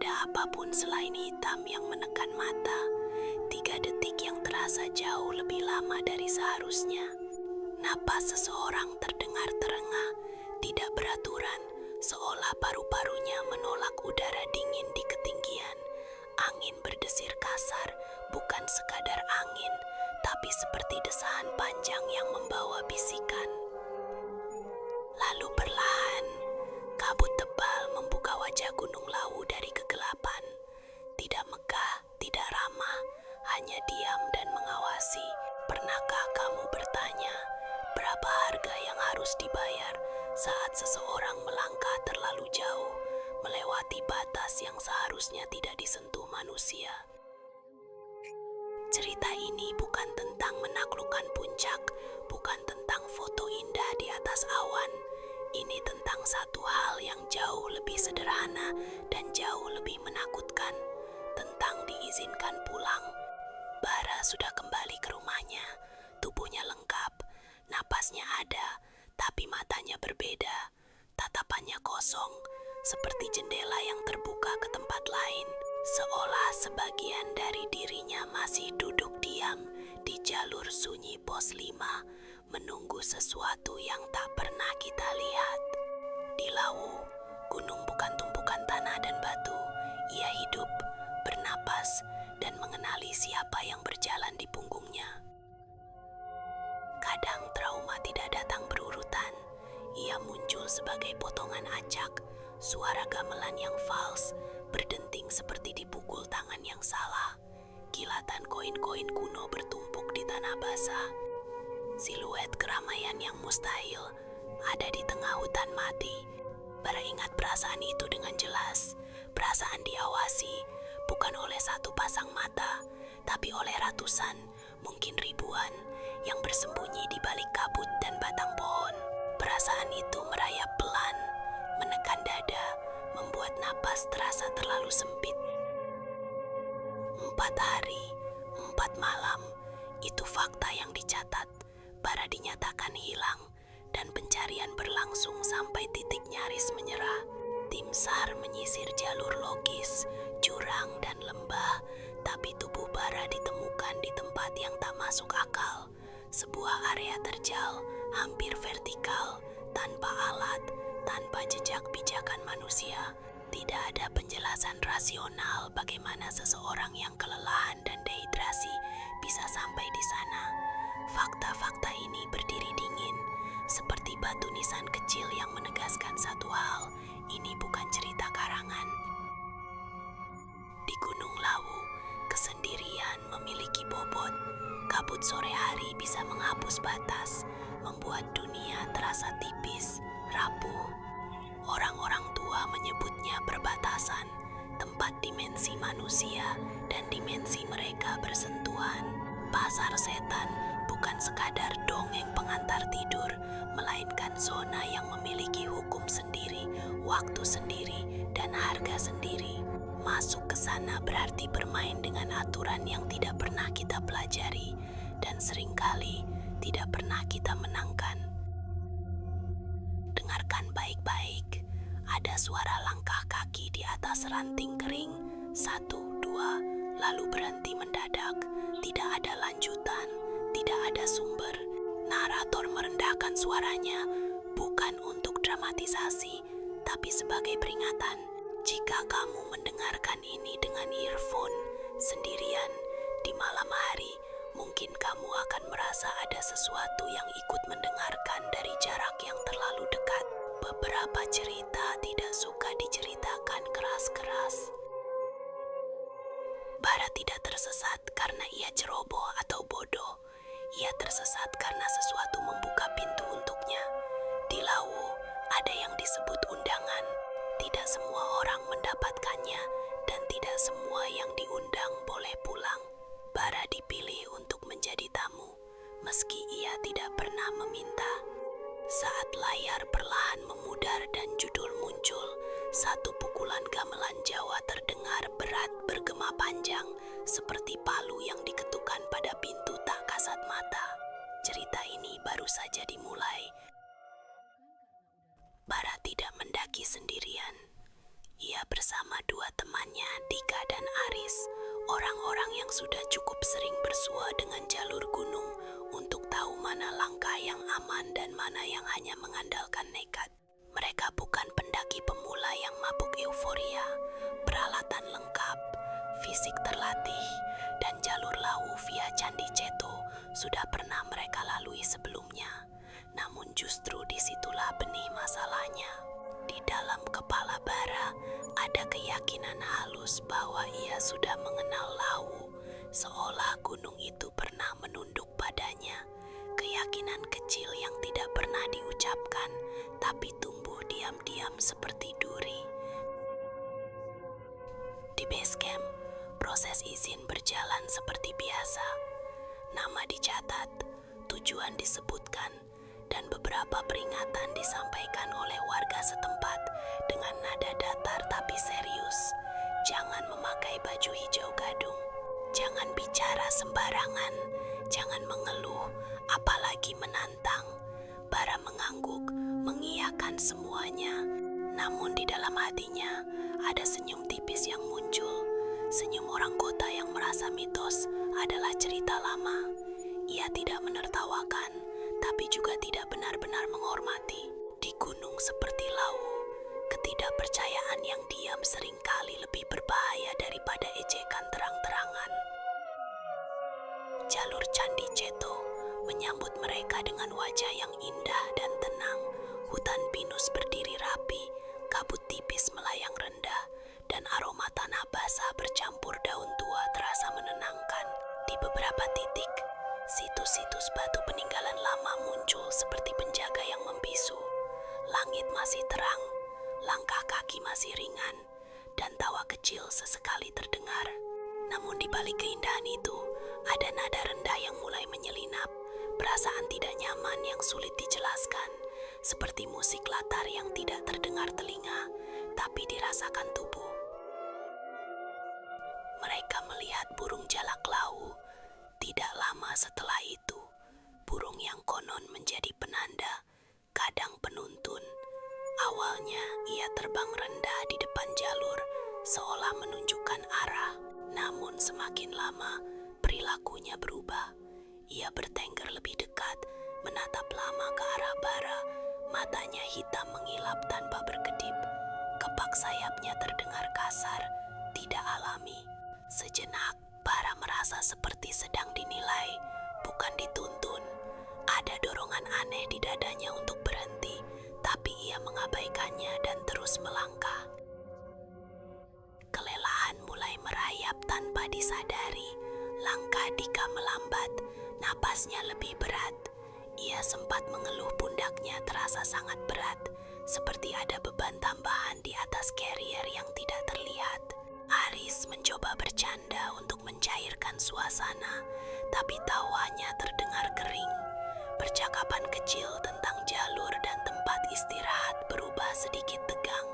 ada apapun selain hitam yang menekan mata. 3 detik yang terasa jauh lebih lama dari seharusnya. Napas seseorang terdengar terengah, tidak beraturan, seolah paru-parunya menolak udara dingin di ketinggian. Angin berdesir kasar, bukan sekadar angin, tapi seperti desahan panjang yang membawa bisikan. Lalu perlahan, kabut tebal membuka wajah Gunung Lawu dari kegelapan. Tidak megah, tidak ramah, hanya diam dan mengawasi. Pernahkah kamu bertanya, berapa harga yang harus dibayar saat seseorang melangkah terlalu jauh, melewati batas yang seharusnya tidak disentuh manusia? Cerita ini bukan tentang menaklukkan puncak, bukan tentang foto indah di atas awan. Ini tentang satu hal yang jauh lebih sederhana dan jauh lebih menakutkan, tentang diizinkan pulang. Bara sudah kembali ke rumahnya, tubuhnya lengkap, napasnya ada, tapi matanya berbeda. Tatapannya kosong, seperti jendela yang terbuka ke tempat lain, seolah sebagian dari dirinya masih duduk diam di jalur sunyi pos 5, menunggu sesuatu yang tak pernah kita lihat. Di Lawu, gunung bukan tumpukan tanah dan batu. Ia hidup, bernapas, dan mengenali siapa yang berjalan di punggungnya. Kadang trauma tidak datang berurutan. Ia muncul sebagai potongan acak, suara gamelan yang fals, berdenting seperti dipukul tangan yang salah. Kilatan koin-koin kuno bertumpuk di tanah basah. Siluet keramaian yang mustahil ada di tengah hutan mati. Bara ingat perasaan itu dengan jelas. Perasaan diawasi, bukan oleh satu pasang mata, tapi oleh ratusan, mungkin ribuan, yang bersembunyi di balik kabut dan batang pohon. Perasaan itu merayap pelan, menekan dada, membuat napas terasa terlalu sempit. 4 hari, 4 malam, itu fakta yang dicatat. Bara dinyatakan hilang, dan pencarian berlangsung sampai titik nyaris menyerah. Tim SAR menyisir jalur logis, jurang dan lembah, tapi tubuh Bara ditemukan di tempat yang tak masuk akal. Sebuah area terjal, hampir vertikal, tanpa alat, tanpa jejak pijakan manusia. Tidak ada penjelasan rasional bagaimana seseorang yang kelelahan dan dehidrasi bisa sampai di sana. Fakta-fakta ini berdiri dingin, seperti batu nisan kecil yang menegaskan satu hal, ini bukan cerita karangan. Di Gunung Lawu, kesendirian memiliki bobot. Kabut sore hari bisa menghapus batas, membuat dunia terasa tipis, rapuh. Orang-orang tua menyebutnya perbatasan, tempat dimensi manusia dan dimensi mereka bersentuhan. Pasar setan bukan sekadar dongeng pengantar tidur, melainkan zona yang memiliki hukum sendiri, waktu sendiri, dan harga sendiri. Masuk ke sana berarti bermain dengan aturan yang tidak pernah kita pelajari dan seringkali tidak pernah kita menangkan. Dengarkan baik-baik, ada suara langkah kaki di atas ranting kering. 1, 2, lalu berhenti mendadak. Tidak ada lanjutan, tidak ada sumber. Narator merendahkan suaranya, bukan untuk dramatisasi, tapi sebagai peringatan. Jika kamu mendengarkan ini dengan earphone, sendirian, di malam hari, mungkin kamu akan merasa ada sesuatu yang ikut mendengarkan dari jarak yang terlalu dekat. Beberapa cerita tidak suka diceritakan keras-keras. Bara tidak tersesat karena ia ceroboh atau bodoh. Ia tersesat karena sesuatu membuka pintu untuknya. Di Lawu ada yang disebut undangan. Tidak semua orang mendapatkannya dan tidak semua yang diundang boleh pulang. Bara dipilih untuk menjadi tamu, meski ia tidak pernah meminta. Saat layar perlahan memudar dan judul muncul, satu pukulan gamelan Jawa terdengar berat bergema panjang, seperti palu yang diketukkan pada pintu tak kasat mata. Cerita ini baru saja dimulai. Bara tidak mendaki sendirian. Ia Ia bersama dua temannya, Dika dan Aris, orang-orang yang sudah cukup sering bersua dengan jalur gunung untuk tahu mana langkah yang aman dan mana yang hanya mengandalkan nekat. Mereka bukan pendaki pemula yang mabuk euforia, peralatan lengkap, fisik terlatih, dan jalur lawu via Candi Ceto sudah pernah mereka lalui sebelumnya. Namun justru disitulah benih masalahnya. Di dalam kepala Bara ada keyakinan halus bahwa ia sudah mengenal lawu, seolah gunung itu pernah menunduk padanya. Keyakinan kecil yang tidak pernah diucapkan, tapi tumbuh diam-diam seperti duri. Di base camp, proses izin berjalan seperti biasa. Nama dicatat, tujuan disebutkan, dan beberapa peringatan disampaikan oleh warga setempat dengan nada datar tapi serius. Jangan memakai baju hijau gadung, jangan bicara sembarangan, jangan mengeluh, apalagi menantang. Bara mengangguk, mengiyakan semuanya. Namun di dalam hatinya ada senyum tipis yang muncul. Senyum orang kota yang merasa mitos adalah cerita lama. Ia tidak menertawakan, tapi juga tidak benar-benar menghormati. Di gunung seperti Lawu, ketidakpercayaan yang diam seringkali lebih berbahaya daripada ejekan terang-terangan. Jalur Candi Ceto menyambut mereka dengan wajah yang indah dan tenang. Hutan pinus berdiri rapi, kabut tipis melayang rendah, dan aroma tanah basah bercampur daun tua terasa menenangkan. Di beberapa titik, situs-situs batu peninggalan lama muncul seperti penjaga yang membisu. Langit masih terang, langkah kaki masih ringan, dan tawa kecil sesekali terdengar. Namun di balik keindahan itu, ada nada rendah yang mulai menyelinap, perasaan tidak nyaman yang sulit dijelaskan, seperti musik latar yang tidak terdengar telinga, tapi dirasakan tubuh. Mereka melihat burung jalak lawu. Tidak lama setelah itu, burung yang konon menjadi penanda, kadang penuntun. Awalnya ia terbang rendah di depan jalur, seolah menunjukkan arah. Namun semakin lama, perilakunya berubah. Ia bertengger lebih dekat, menatap lama ke arah Bara. Matanya hitam mengilap tanpa berkedip. Kepak sayapnya terdengar kasar, tidak alami. Sejenak, Bara merasa seperti sedang dinilai, bukan dituntun. Ada dorongan aneh di dadanya untuk berhenti, tapi ia mengabaikannya dan terus melangkah. Kelelahan mulai merayap tanpa disadari. Langkah Dika melambat, napasnya lebih berat. Ia sempat mengeluh pundaknya terasa sangat berat, seperti ada beban tambahan di atas carrier yang tidak terlihat. Aris mencoba bercanda untuk mencairkan suasana, tapi tawanya terdengar kering. Percakapan kecil tentang jalur dan tempat istirahat berubah sedikit tegang.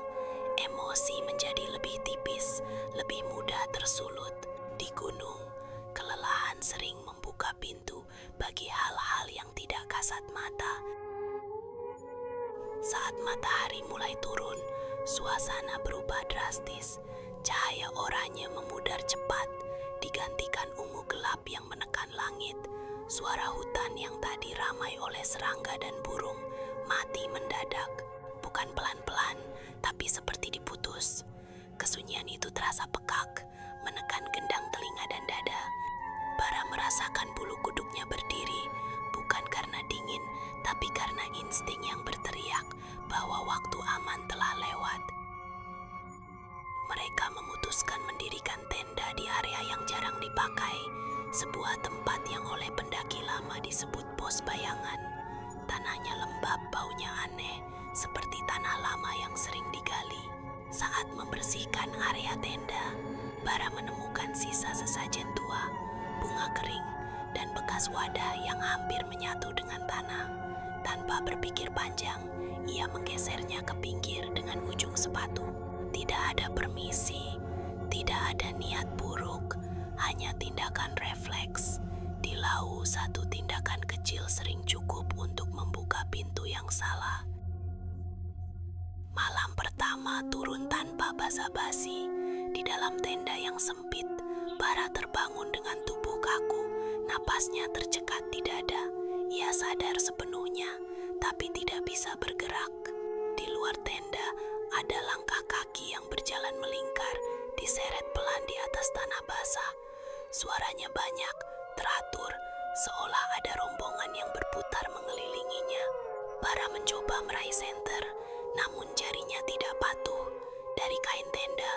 Emosi menjadi lebih tipis, lebih mudah tersulut. Di gunung, kelelahan sering membuka pintu bagi hal-hal yang tidak kasat mata. Saat matahari mulai turun, suasana berubah drastis. Cahaya oranye memudar cepat, digantikan ungu gelap yang menekan langit. Suara hutan yang tadi ramai oleh serangga dan burung mati mendadak. Bukan pelan-pelan, tapi seperti diputus. Kesunyian itu terasa pekak, menekan gendang telinga dan dada. Bara merasakan bulu kuduknya berdiri, bukan karena dingin, tapi karena insting yang berteriak bahwa waktu aman telah lewat. Mereka memutuskan mendirikan tenda di area yang jarang dipakai, sebuah tempat yang oleh pendaki lama disebut pos bayangan. Tanahnya lembab, baunya aneh, seperti tanah lama yang sering digali. Saat membersihkan area tenda, Bara menemukan sisa sesajen tua, bunga kering, dan bekas wadah yang hampir menyatu dengan tanah. Tanpa berpikir panjang, ia menggesernya ke pinggir dengan ujung sepatu. Tidak ada permisi, tidak ada niat buruk, hanya tindakan refleks. Di Lawu, satu tindakan kecil sering cukup untuk membuka pintu yang salah. Malam pertama Rama turun tanpa basa-basi. Di dalam tenda yang sempit, Bara terbangun dengan tubuh kaku. Napasnya tercekat di dada. Ia sadar sepenuhnya, tapi tidak bisa bergerak. Di luar tenda, ada langkah kaki yang berjalan melingkar, diseret pelan di atas tanah basah. Suaranya banyak, teratur, seolah ada rombongan yang berputar mengelilinginya. Bara mencoba meraih senter, namun jarinya tidak patuh. Dari kain tenda,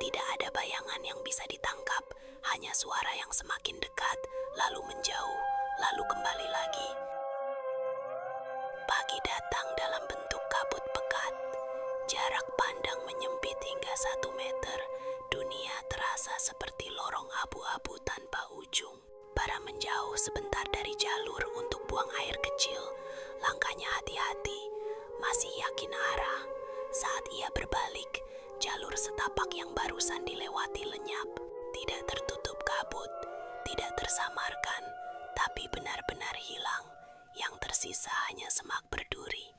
tidak ada bayangan yang bisa ditangkap, hanya suara yang semakin dekat, lalu menjauh, lalu kembali lagi. Pagi datang dalam bentuk kabut pekat. Jarak pandang menyempit hingga 1 meter. Dunia terasa seperti lorong abu-abu tanpa ujung. Bara menjauh sebentar dari jalur untuk buang air kecil. Langkahnya hati-hati, masih yakin arah. Saat ia berbalik, jalur setapak yang barusan dilewati lenyap. Tidak tertutup kabut, tidak tersamarkan, tapi benar-benar hilang. Yang tersisa hanya semak berduri.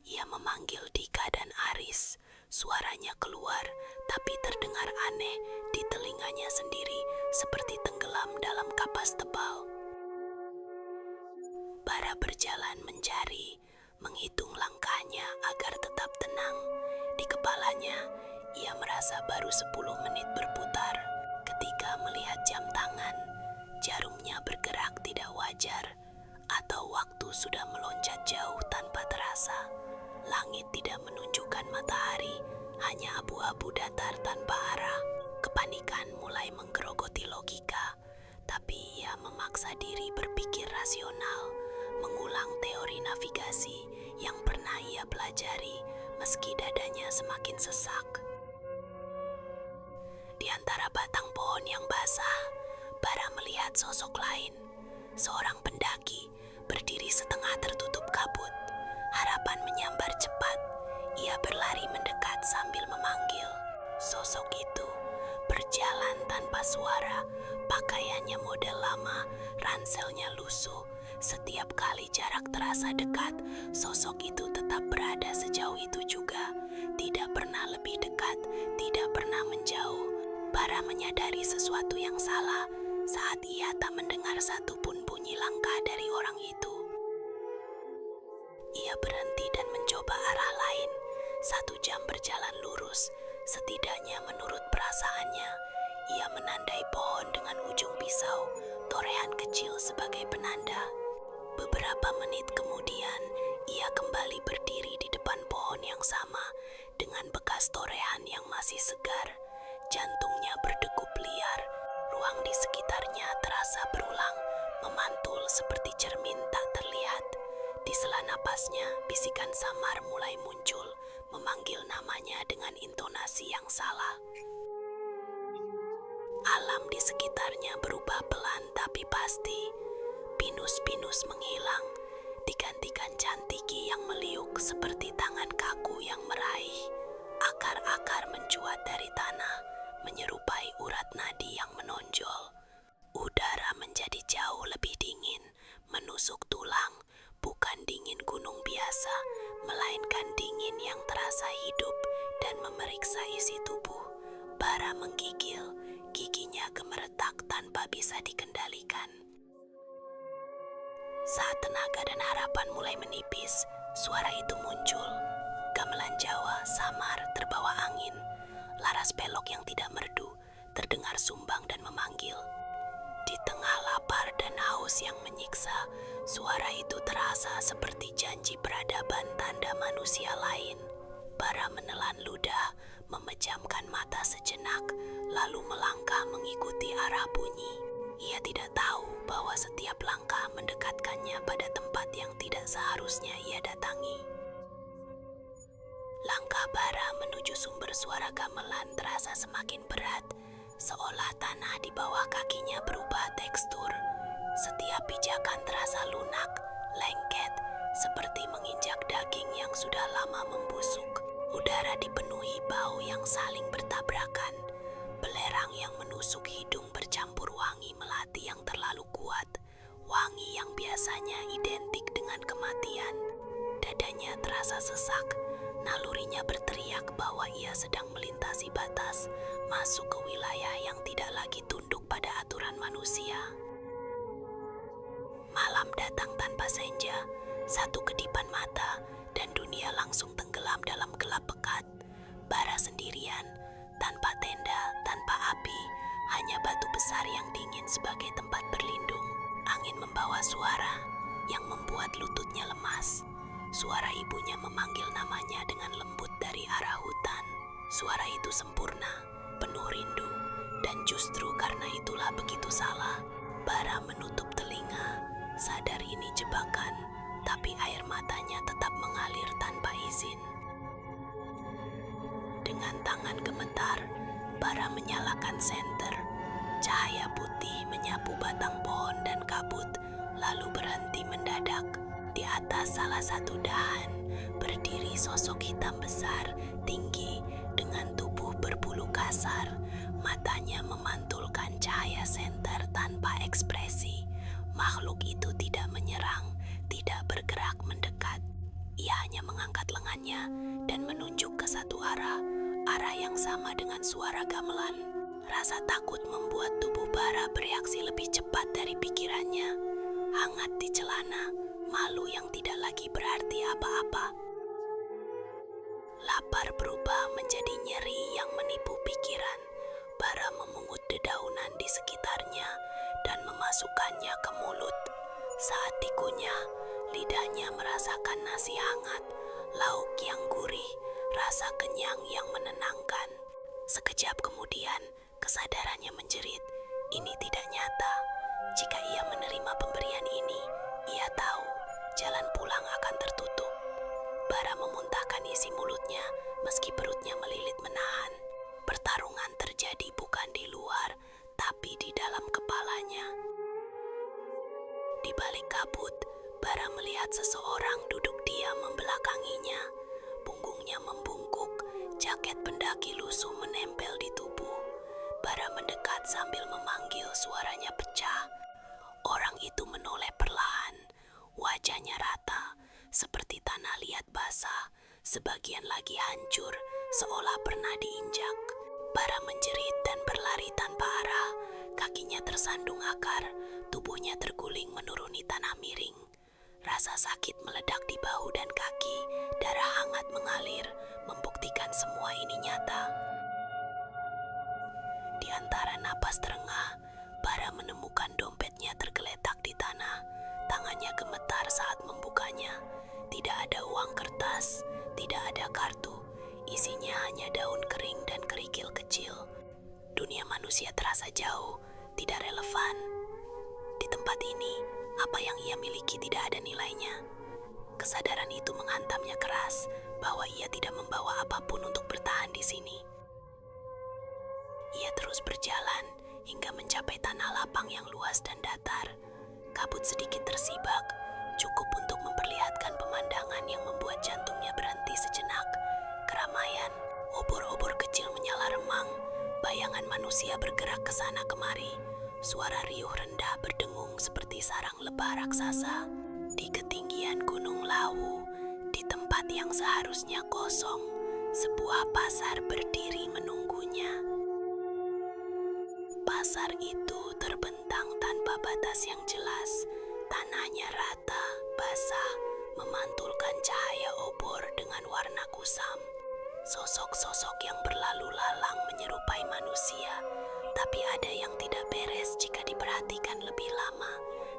Ia memanggil Dika dan Aris. Suaranya keluar, tapi terdengar aneh di telinganya sendiri, seperti tenggelam dalam kapas tebal. Bara berjalan mencari, menghitung langkahnya agar tetap tenang. Di kepalanya, ia merasa baru 10 menit berputar. Ketika melihat jam tangan, jarumnya bergerak tidak wajar, atau waktu sudah meloncat jauh tanpa terasa. Langit tidak menunjukkan matahari, hanya abu-abu datar tanpa arah. Kepanikan mulai menggerogoti logika, tapi ia memaksa diri berpikir rasional, mengulang teori navigasi yang pernah ia pelajari meski dadanya semakin sesak. Di antara batang pohon yang basah, Bara melihat sosok lain, seorang pendaki berdiri setengah tertutup kabut. Harapan menyambar cepat. Ia berlari mendekat sambil memanggil. Sosok itu berjalan tanpa suara. Pakaiannya model lama, ranselnya lusuh. Setiap kali jarak terasa dekat, sosok itu tetap berada sejauh itu juga. Tidak pernah lebih dekat, tidak pernah menjauh. Bara menyadari sesuatu yang salah saat ia tak mendengar satupun bunyi langkah dari orang itu. Ia berhenti dan mencoba arah lain. 1 jam berjalan lurus, setidaknya menurut perasaannya. Ia menandai pohon dengan ujung pisau, torehan kecil sebagai penanda. Beberapa menit kemudian, ia kembali berdiri di depan pohon yang sama, dengan bekas torehan yang masih segar. Jantungnya berdegup liar, ruang di sekitarnya terasa berulang, memantul seperti cermin tak terlihat. Di sela napasnya, bisikan samar mulai muncul, memanggil namanya dengan intonasi yang salah. Alam di sekitarnya berubah pelan tapi pasti. Pinus-pinus menghilang, digantikan cantiki yang meliuk seperti tangan kaku yang meraih. Akar-akar mencuat dari tanah, menyerupai urat nadi yang menonjol. Udara menjadi jauh lebih dingin, menusuk tulang. Bukan dingin gunung biasa, melainkan dingin yang terasa hidup dan memeriksa isi tubuh. Bara menggigil, giginya gemeretak tanpa bisa dikendalikan. Saat tenaga dan harapan mulai menipis, suara itu muncul. Gamelan Jawa samar terbawa angin. Laras pelok yang tidak merdu terdengar sumbang dan memanggil. Di tengah lapar dan haus yang menyiksa, suara itu terasa seperti janji peradaban tanda manusia lain. Bara menelan ludah, memejamkan mata sejenak, lalu melangkah mengikuti arah bunyi. Ia tidak tahu bahwa setiap langkah mendekatkannya pada tempat yang tidak seharusnya ia datangi. Langkah Bara menuju sumber suara gamelan terasa semakin berat, seolah tanah di bawah kakinya berubah tekstur. Setiap pijakan terasa lunak, lengket, seperti menginjak daging yang sudah lama membusuk. Udara dipenuhi bau yang saling bertabrakan. Belerang yang menusuk hidung bercampur wangi melati yang terlalu kuat. Wangi yang biasanya identik dengan kematian. Dadanya terasa sesak, Nalurinya berteriak bahwa ia sedang melintasi batas, masuk ke wilayah yang tidak lagi tunduk pada aturan manusia. Malam datang tanpa senja, satu kedipan mata, dan dunia langsung tenggelam dalam gelap pekat. Bara sendirian, tanpa tenda, tanpa api, hanya batu besar yang dingin sebagai tempat berlindung. Angin membawa suara yang membuat lututnya lemas. Suara ibunya memanggil namanya dengan lembut dari arah hutan. Suara itu sempurna, penuh rindu, dan justru karena itulah begitu salah. Bara menutup telinga, sadar ini jebakan, tapi air matanya tetap mengalir tanpa izin. Dengan tangan gemetar, Bara menyalakan senter. Cahaya putih menyapu batang pohon dan kabut, lalu berhenti mendadak. Di atas salah satu dahan, berdiri sosok hitam besar, tinggi, dengan tubuh berbulu kasar. Matanya memantulkan cahaya senter tanpa ekspresi. Makhluk itu tidak menyerang, tidak bergerak mendekat. Ia hanya mengangkat lengannya dan menunjuk ke satu arah yang sama dengan suara gamelan. Rasa takut membuat tubuh Bara bereaksi lebih cepat dari pikirannya. Hangat di celana, malu yang tidak lagi berarti apa-apa. Lapar berubah menjadi nyeri yang menipu pikiran. Bara memungut dedaunan di sekitarnya dan memasukkannya ke mulut. Saat dikunyah, lidahnya merasakan nasi hangat, lauk yang gurih, rasa kenyang yang menenangkan. Sekejap kemudian, kesadarannya menjerit. Ini tidak nyata. Jika ia menerima pemberian ini, ia tahu jalan pulang akan tertutup. Bara memuntahkan isi mulutnya, meski perutnya melilit menahan. Pertarungan terjadi bukan di luar, tapi di dalam kepalanya. Di balik kabut, Bara melihat seseorang duduk diam membelakanginya. Punggungnya membungkuk, jaket pendaki lusuh menempel di tubuh. Bara mendekat sambil memanggil, suaranya pecah. Orang itu menoleh perlahan, wajahnya rata, seperti tanah liat basah, sebagian lagi hancur, seolah pernah diinjak. Bara menjerit dan berlari tanpa arah, kakinya tersandung akar, tubuhnya terguling menuruni tanah miring. Rasa sakit meledak di bahu dan kaki, darah hangat mengalir, membuktikan semua ini nyata. Di antara napas terengah, Bara menemukan dompetnya tergeletak di tanah. Tangannya gemetar saat membukanya. Tidak ada uang kertas, tidak ada kartu. Isinya hanya daun kering dan kerikil kecil. Dunia manusia terasa jauh, tidak relevan. Di tempat ini, apa yang ia miliki tidak ada nilainya. Kesadaran itu menghantamnya keras bahwa ia tidak membawa apapun untuk bertahan di sini. Ia terus berjalan hingga mencapai tanah lapang yang luas dan datar. Kabut sedikit tersibak, cukup untuk memperlihatkan pemandangan yang membuat jantungnya berhenti sejenak. Keramaian, obor-obor kecil menyala remang, bayangan manusia bergerak ke sana kemari. Suara riuh rendah berdengung seperti sarang lebah raksasa. Di ketinggian Gunung Lawu, di tempat yang seharusnya kosong, sebuah pasar berdiri menunggunya. Pasar itu terbentang tanpa batas yang jelas. Tanahnya rata, basah, memantulkan cahaya obor dengan warna kusam. Sosok-sosok yang berlalu lalang menyerupai manusia, tapi ada yang tidak beres jika diperhatikan lebih lama.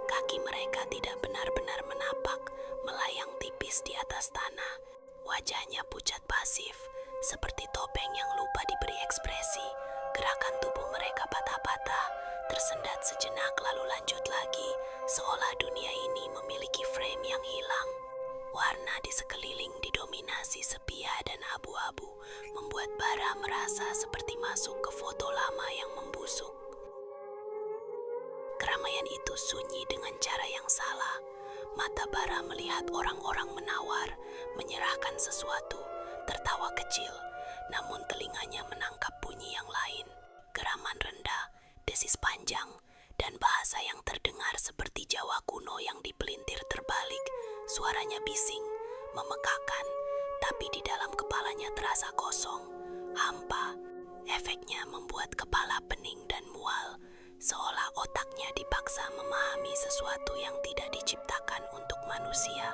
Kaki mereka tidak benar-benar menapak, melayang tipis di atas tanah. Wajahnya pucat pasif, seperti topeng yang lupa diberi ekspresi. Gerakan tubuh mereka patah-patah, tersendat sejenak lalu lanjut lagi, seolah dunia ini memiliki frame yang hilang. Warna di sekeliling didominasi sepia dan abu-abu, membuat Bara merasa seperti masuk ke foto lama yang membusuk. Keramaian itu sunyi dengan cara yang salah. Mata Bara melihat orang-orang menawar, menyerahkan sesuatu, tertawa kecil, namun telinganya menangkap bunyi yang lain. Geraman rendah, desis panjang, dan bahasa yang terdengar seperti Jawa kuno yang dipelintir terbalik. Suaranya bising, memekakkan, Tapi di dalam kepalanya terasa kosong, hampa. Efeknya membuat kepala pening dan mual, seolah otaknya dipaksa memahami sesuatu yang tidak diciptakan untuk manusia.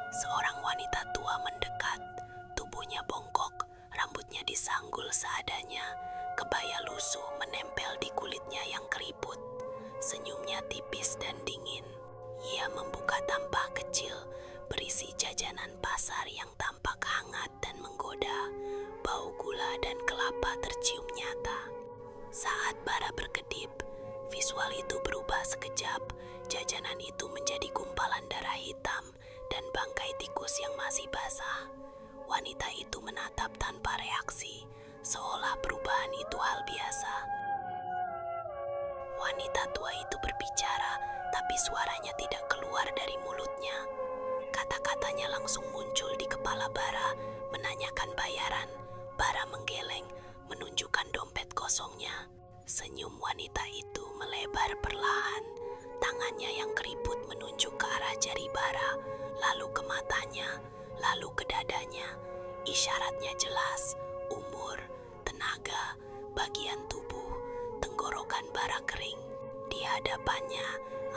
Seorang wanita tua mendekat, tubuhnya bongkok, rambutnya disanggul seadanya, kebaya lusuh menempel di kulitnya yang keriput. Senyumnya tipis dan dingin. Ia membuka tampah kecil, berisi jajanan pasar yang tampak hangat dan menggoda. Bau gula dan kelapa tercium nyata. Saat bara berkedip, visual itu berubah sekejap. Jajanan itu menjadi gumpalan darah hitam dan bangkai tikus yang masih basah. Wanita itu menatap tanpa reaksi, seolah perubahan itu hal biasa. Wanita tua itu berbicara, tapi suaranya tidak keluar dari mulutnya. Kata-katanya langsung muncul di kepala Bara, menanyakan bayaran. Bara menggeleng, menunjukkan dompet kosongnya. Senyum wanita itu melebar perlahan. Tangannya yang keriput menunjuk ke arah jari Bara, lalu ke matanya, lalu ke dadanya. Isyaratnya jelas, umur, tenaga, bagian tubuh, tenggorokan Bara kering. Di hadapannya,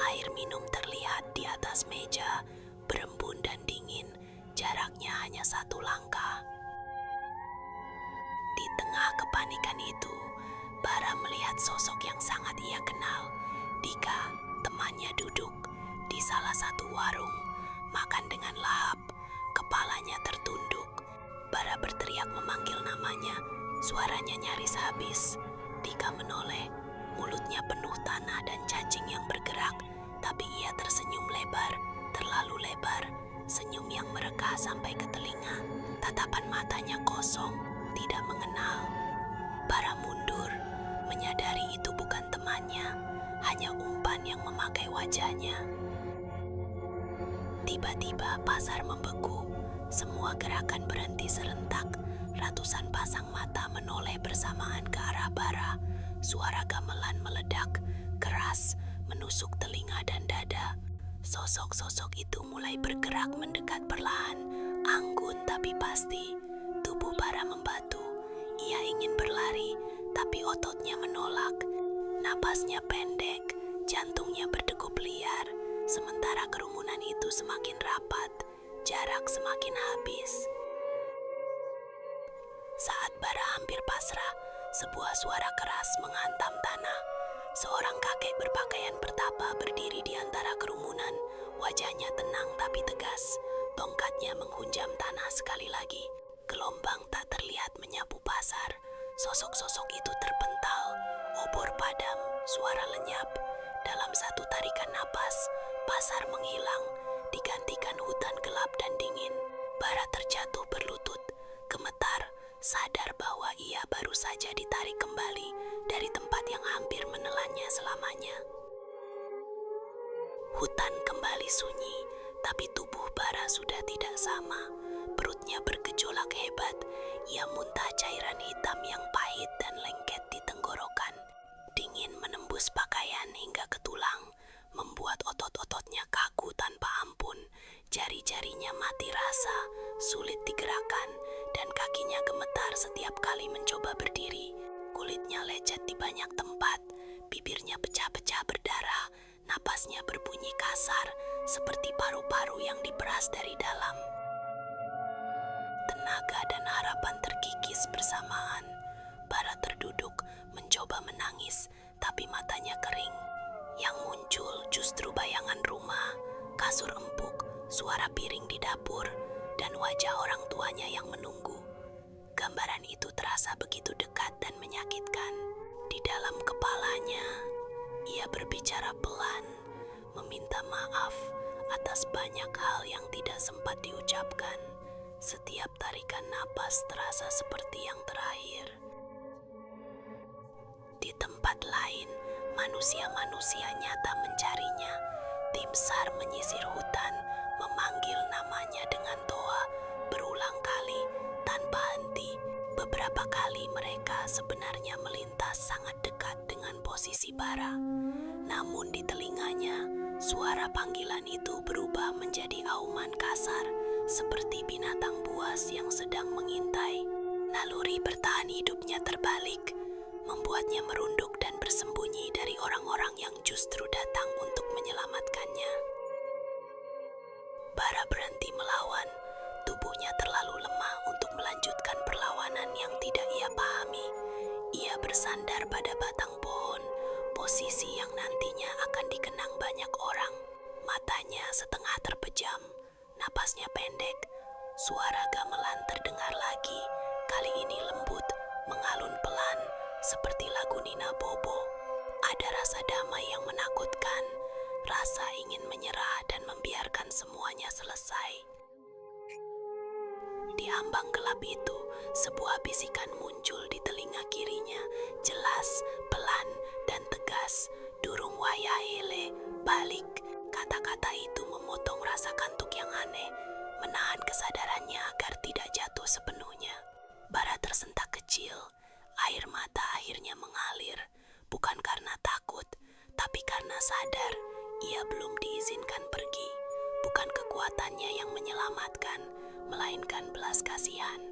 air minum terlihat di atas meja, berembun dan dingin, jaraknya hanya 1 langkah. Di tengah kepanikan itu, Bara melihat sosok yang sangat ia kenal. Dika, temannya duduk di salah satu warung, makan dengan lahap, kepalanya tertunduk. Bara berteriak memanggil namanya, suaranya nyaris habis. Dika menoleh, mulutnya penuh tanah dan cacing yang bergerak, tapi ia tersenyum lebar, terlalu lebar, senyum yang merekah sampai ke telinga. Tatapan matanya kosong, tidak mengenal. Bara mundur, menyadari itu bukan temannya, hanya umpan yang memakai wajahnya. Tiba-tiba pasar membeku, semua gerakan berhenti serentak. Ratusan pasang mata menoleh bersamaan ke arah Bara. Suara gamelan meledak, keras, menusuk telinga dan dada. Sosok-sosok itu mulai bergerak mendekat perlahan, anggun tapi pasti. Tubuh Bara membatu. Ia ingin berlari, tapi ototnya menolak. Napasnya pendek, jantungnya berdegup liar. Sementara kerumunan itu semakin rapat, jarak semakin habis. Saat Bara hampir pasrah, sebuah suara keras menghantam tanah. Seorang kakek berpakaian bertapa berdiri di antara kerumunan. Wajahnya tenang tapi tegas. Tongkatnya menghunjam tanah sekali lagi. Gelombang tak terlihat menyapu pasar. Sosok-sosok itu terpental. Obor padam, suara lenyap. Dalam satu tarikan napas, pasar menghilang, digantikan hutan gelap dan dingin. Bara terjatuh berlutut, gemetar, sadar bahwa ia baru saja ditarik kembali dari tempat yang hampir menelannya selamanya. Hutan kembali sunyi, tapi tubuh Bara sudah tidak sama. Perutnya bergejolak hebat, ia muntah cairan hitam yang pahit dan lengket di tenggorokan. Dingin menembus pakaian hingga ke tulang, membuat otot-ototnya kaku tanpa ampun. Jari-jarinya mati rasa, sulit digerakkan, dan kakinya gemetar setiap kali mencoba berdiri. Kulitnya lecet di banyak tempat, bibirnya pecah-pecah berdarah, napasnya berbunyi kasar, seperti paru-paru yang diperas dari dalam. Tenaga dan harapan terkikis bersamaan. Bara terduduk, mencoba menangis, tapi matanya kering. Yang muncul justru bayangan rumah, kasur empuk, suara piring di dapur, dan wajah orang tuanya yang menunggu. Gambaran itu terasa begitu dekat dan menyakitkan. Di dalam kepalanya, ia berbicara pelan, meminta maaf atas banyak hal yang tidak sempat diucapkan. Setiap tarikan napas terasa seperti yang terakhir. Di tempat lain, manusia-manusia nyata mencarinya. Tim SAR menyisir hutan, memanggil namanya dengan toa, berulang kali, tanpa henti. Beberapa kali mereka sebenarnya melintas sangat dekat dengan posisi Bara. Namun di telinganya, suara panggilan itu berubah menjadi auman kasar, seperti binatang buas yang sedang mengintai. Naluri bertahan hidupnya terbalik, membuatnya merunduk dan bersembunyi dari orang-orang yang justru datang untuk menyelamatkannya. Bara berhenti melawan, tubuhnya terlalu lemah untuk melanjutkan perlawanan yang tidak ia pahami. Ia bersandar pada batang pohon, posisi yang nantinya akan dikenang banyak orang. Matanya setengah terpejam, napasnya pendek, suara gamelan terdengar lagi, kali ini lembut, mengalun pelan, seperti lagu Nina Bobo. Ada rasa damai yang menakutkan, rasa ingin menyerah dan membiarkan semuanya selesai. Di ambang gelap itu, sebuah bisikan muncul di telinga kirinya, jelas, pelan, dan tegas. Durung wayahele, balik. Kata-kata itu memotong rasa kantuk yang aneh, menahan kesadarannya agar tidak jatuh sepenuhnya. Bara tersentak kecil, air mata akhirnya mengalir, bukan karena takut, tapi karena sadar ia belum diizinkan pergi. Bukan kekuatannya yang menyelamatkan, melainkan belas kasihan.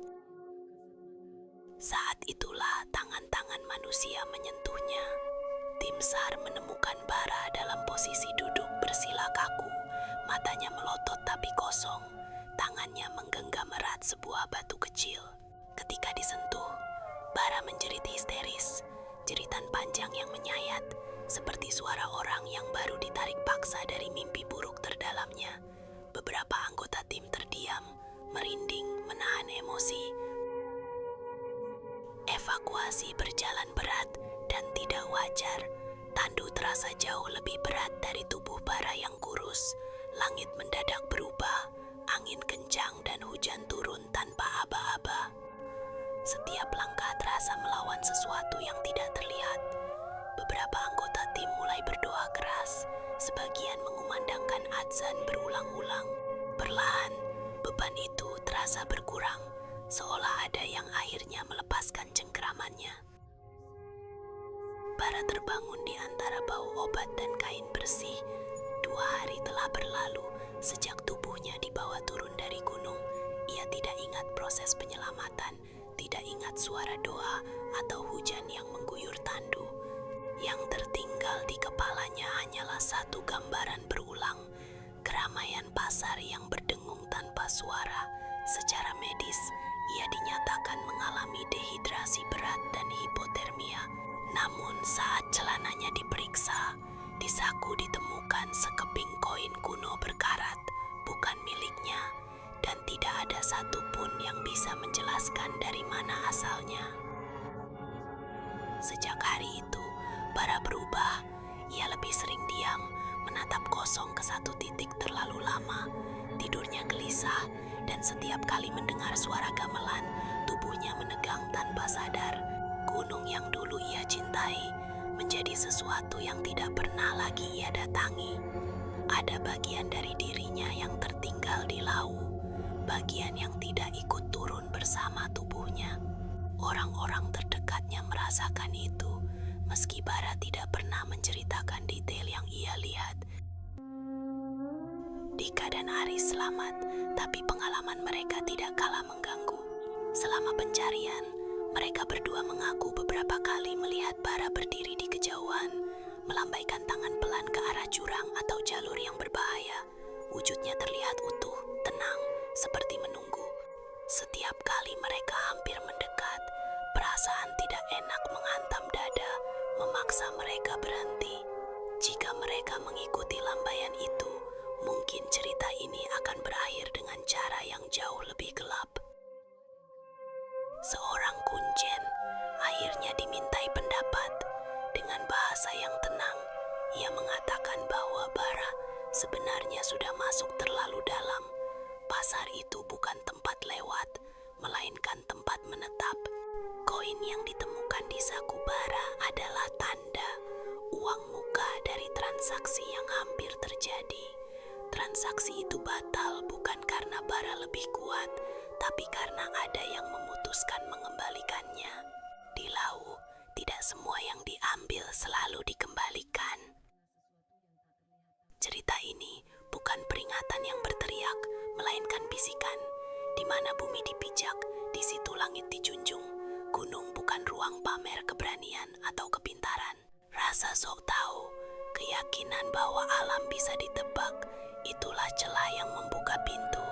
Saat itulah tangan-tangan manusia menyentuhnya. Tim SAR menemukan Bara dalam posisi duduk bersila kaku, matanya melotot tapi kosong, tangannya menggenggam erat sebuah batu kecil. Ketika disentuh, Bara menjerit histeris, jeritan panjang yang menyayat, seperti suara orang yang baru ditarik paksa dari mimpi buruk terdalamnya. Beberapa anggota tim terdiam, merinding, menahan emosi. Evakuasi berjalan berat dan tidak wajar. Tandu terasa jauh lebih berat dari tubuh Bara yang kurus. Langit mendadak berubah, angin kencang dan hujan turun tanpa aba-aba. Setiap langkah terasa melawan sesuatu yang tidak terlihat. Beberapa anggota tim mulai berdoa keras, sebagian mengumandangkan adzan berulang-ulang. Perlahan, beban itu terasa berkurang, seolah ada yang akhirnya melepaskan cengkeramannya. Bara terbangun di antara bau obat dan kain bersih. 2 hari telah berlalu sejak tubuhnya dibawa turun dari gunung. Ia tidak ingat proses penyelamatan, tidak ingat suara doa atau hujan yang mengguyur tandu. Yang tertinggal di kepalanya hanyalah satu gambaran berulang, keramaian pasar yang berdengung tanpa suara. Secara medis, ia dinyatakan mengalami dehidrasi berat dan hipotermia. Namun saat celananya diperiksa, di saku ditemukan sekeping koin kuno berkarat, bukan miliknya, dan tidak ada satupun yang bisa menjelaskan dari mana asalnya. Sejak hari itu, Bara berubah. Ia lebih sering diam, menatap kosong ke satu titik terlalu lama. Tidurnya gelisah, dan setiap kali mendengar suara gamelan, tubuhnya menegang tanpa sadar. Gunung yang dulu ia cintai menjadi sesuatu yang tidak pernah lagi ia datangi. Ada bagian dari dirinya yang tertinggal di Lau, bagian yang tidak ikut turun bersama tubuhnya. Orang-orang terdekatnya merasakan itu, meski Bara tidak pernah menceritakan detail yang ia lihat. Dika dan Aris selamat, tapi pengalaman mereka tidak kalah mengganggu. Selama pencarian, mereka berdua mengaku beberapa kali melihat Bara berdiri di kejauhan, melambaikan tangan pelan ke arah jurang atau jalur yang berbahaya. Wujudnya terlihat utuh, tenang, seperti menunggu. Setiap kali mereka hampir mendekat, perasaan tidak enak menghantam dada, memaksa mereka berhenti. Jika mereka mengikuti lambaian itu, mungkin cerita ini akan berakhir dengan cara yang jauh lebih gelap. Seorang kunjen akhirnya dimintai pendapat. Dengan bahasa yang tenang, ia mengatakan bahwa Bara sebenarnya sudah masuk terlalu dalam. Pasar itu bukan tempat lewat, melainkan tempat menetap. Koin yang ditemukan di saku Bara adalah tanda uang muka dari transaksi yang hampir terjadi. Transaksi itu batal bukan karena Bara lebih kuat, tapi karena ada yang memutuskan mengembalikannya. Di Lau, tidak semua yang diambil selalu dikembalikan. Cerita ini bukan peringatan yang berteriak, melainkan bisikan, di mana bumi dipijak, di situ langit dijunjung. Gunung bukan ruang pamer keberanian atau kepintaran. Rasa sok tahu, keyakinan bahwa alam bisa ditebak, itulah celah yang membuka pintu.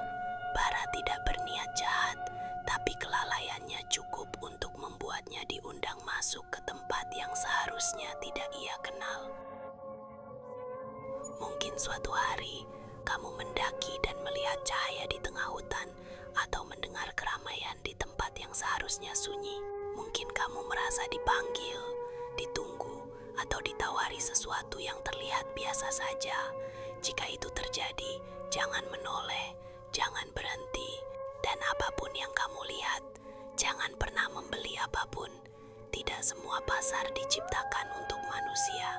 Bara tidak berniat jahat, tapi kelalaiannya cukup untuk membuatnya diundang masuk ke tempat yang seharusnya tidak ia kenal. Mungkin suatu hari kamu mendaki dan melihat cahaya di tengah hutan, atau mendengar keramaian di tempat yang seharusnya sunyi. Mungkin kamu merasa dipanggil, ditunggu, atau ditawari sesuatu yang terlihat biasa saja. Jika itu terjadi, jangan menoleh, jangan berhenti, dan apapun yang kamu lihat, jangan pernah membeli apapun. Tidak semua pasar diciptakan untuk manusia.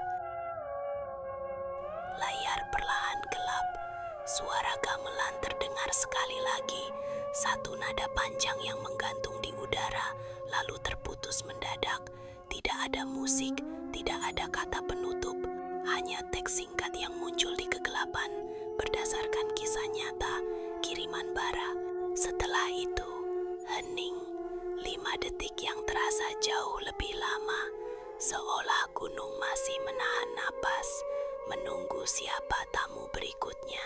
Layar perlahan gelap, suara gamelan terdengar sekali lagi, satu nada panjang yang menggantung di udara, lalu terputus mendadak. Tidak ada musik, tidak ada kata penutup, hanya teks singkat yang muncul di kegelapan, berdasarkan kisah nyata, kiriman bara. Setelah itu, hening, 5 detik yang terasa jauh lebih lama, seolah gunung masih menahan napas, menunggu siapa tamu berikutnya.